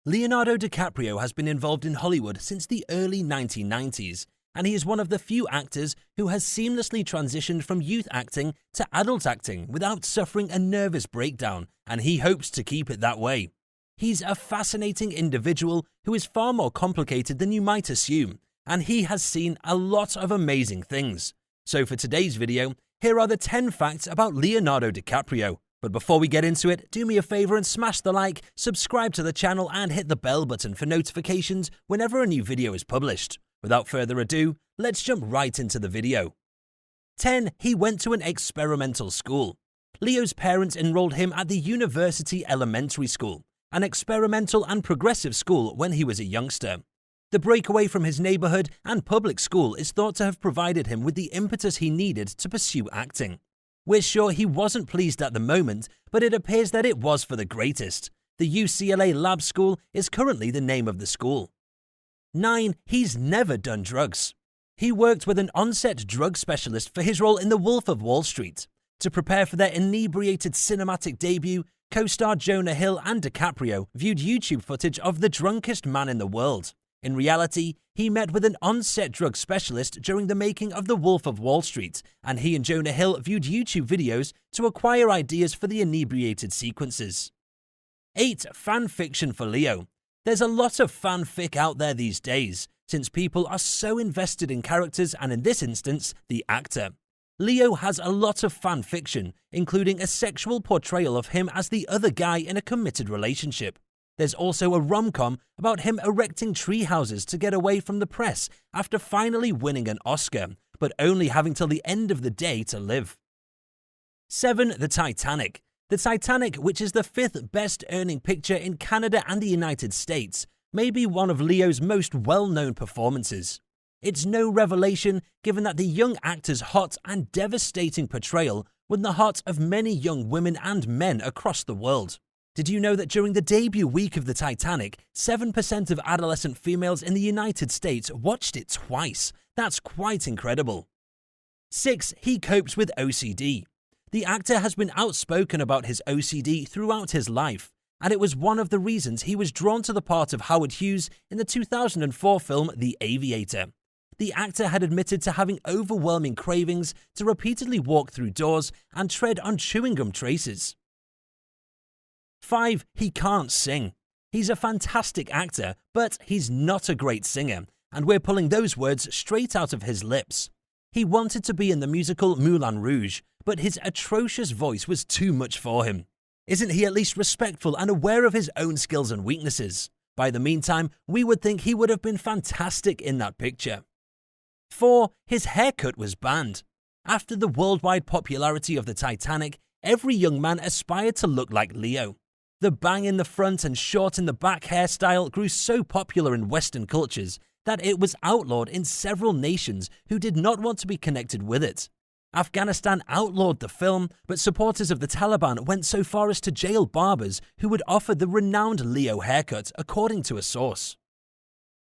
Leonardo DiCaprio has been involved in Hollywood since the early 1990s, and he is one of the few actors who has seamlessly transitioned from youth acting to adult acting without suffering a nervous breakdown, and he hopes to keep it that way. He's a fascinating individual who is far more complicated than you might assume, and he has seen a lot of amazing things. So for today's video, here are the 10 facts about Leonardo DiCaprio. But before we get into it, do me a favor and smash the like, subscribe to the channel and hit the bell button for notifications whenever a new video is published. Without further ado, let's jump right into the video. 10. He went to an experimental school. Leo's parents enrolled him at the University Elementary School, an experimental and progressive school when he was a youngster. The break away from his neighborhood and public school is thought to have provided him with the impetus he needed to pursue acting. We're sure he wasn't pleased at the moment, but it appears that it was for the greatest. The UCLA Lab School is currently the name of the school. 9. He's never done drugs. He worked with an on-set drug specialist for his role in The Wolf of Wall Street. To prepare for their inebriated cinematic debut, co-star Jonah Hill and DiCaprio viewed YouTube footage of the drunkest man in the world. In reality, he met with an on-set drug specialist during the making of The Wolf of Wall Street, and he and Jonah Hill viewed YouTube videos to acquire ideas for the inebriated sequences. 8. Fan fiction for Leo. There's a lot of fanfic out there these days, since people are so invested in characters and in this instance, the actor. Leo has a lot of fan fiction, including a sexual portrayal of him as the other guy in a committed relationship. There's also a rom-com about him erecting tree houses to get away from the press after finally winning an Oscar, but only having till the end of the day to live. 7. The Titanic. The Titanic, which is the 5th best earning picture in Canada and the United States, may be one of Leo's most well-known performances. It's no revelation given that the young actor's hot and devastating portrayal won the hearts of many young women and men across the world. Did you know that during the debut week of the Titanic, 7% of adolescent females in the United States watched it twice? That's quite incredible. 6. He copes with OCD. The actor has been outspoken about his OCD throughout his life, and it was one of the reasons he was drawn to the part of Howard Hughes in the 2004 film The Aviator. The actor had admitted to having overwhelming cravings to repeatedly walk through doors and tread on chewing gum traces. 5. He can't sing. He's a fantastic actor, but he's not a great singer, and we're pulling those words straight out of his lips. He wanted to be in the musical Moulin Rouge, but his atrocious voice was too much for him. Isn't he at least respectful and aware of his own skills and weaknesses? By the meantime, we would think he would have been fantastic in that picture. 4. His haircut was banned. After the worldwide popularity of the Titanic, every young man aspired to look like Leo. The bang in the front and short in the back hairstyle grew so popular in Western cultures that it was outlawed in several nations who did not want to be connected with it. Afghanistan outlawed the film, but supporters of the Taliban went so far as to jail barbers who would offer the renowned Leo haircut, according to a source.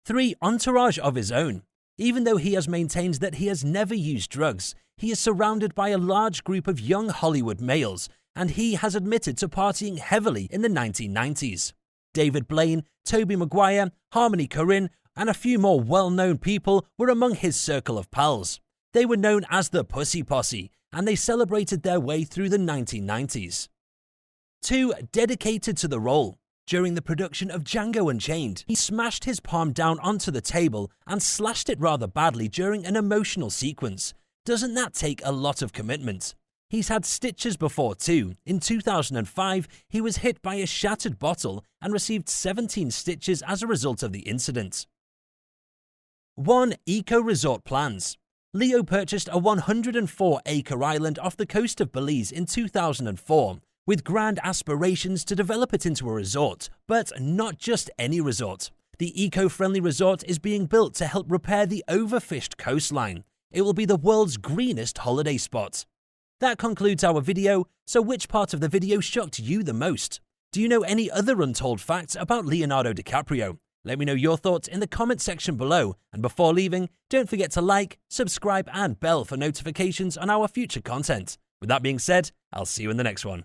3. Entourage of his own. Even though he has maintained that he has never used drugs, he is surrounded by a large group of young Hollywood males, and he has admitted to partying heavily in the 1990s. David Blaine, Tobey Maguire, Harmony Korine, and a few more well-known people were among his circle of pals. They were known as the Pussy Posse, and they celebrated their way through the 1990s. 2. Dedicated to the role. During the production of Django Unchained, he smashed his palm down onto the table and slashed it rather badly during an emotional sequence. Doesn't that take a lot of commitment? He's had stitches before too. In 2005, he was hit by a shattered bottle and received 17 stitches as a result of the incident. 1. Eco-resort plans. Leo purchased a 104-acre island off the coast of Belize in 2004, with grand aspirations to develop it into a resort, but not just any resort. The eco-friendly resort is being built to help repair the overfished coastline. It will be the world's greenest holiday spot. That concludes our video, so which part of the video shocked you the most? Do you know any other untold facts about Leonardo DiCaprio? Let me know your thoughts in the comment section below, and before leaving, don't forget to like, subscribe and bell for notifications on our future content. With that being said, I'll see you in the next one.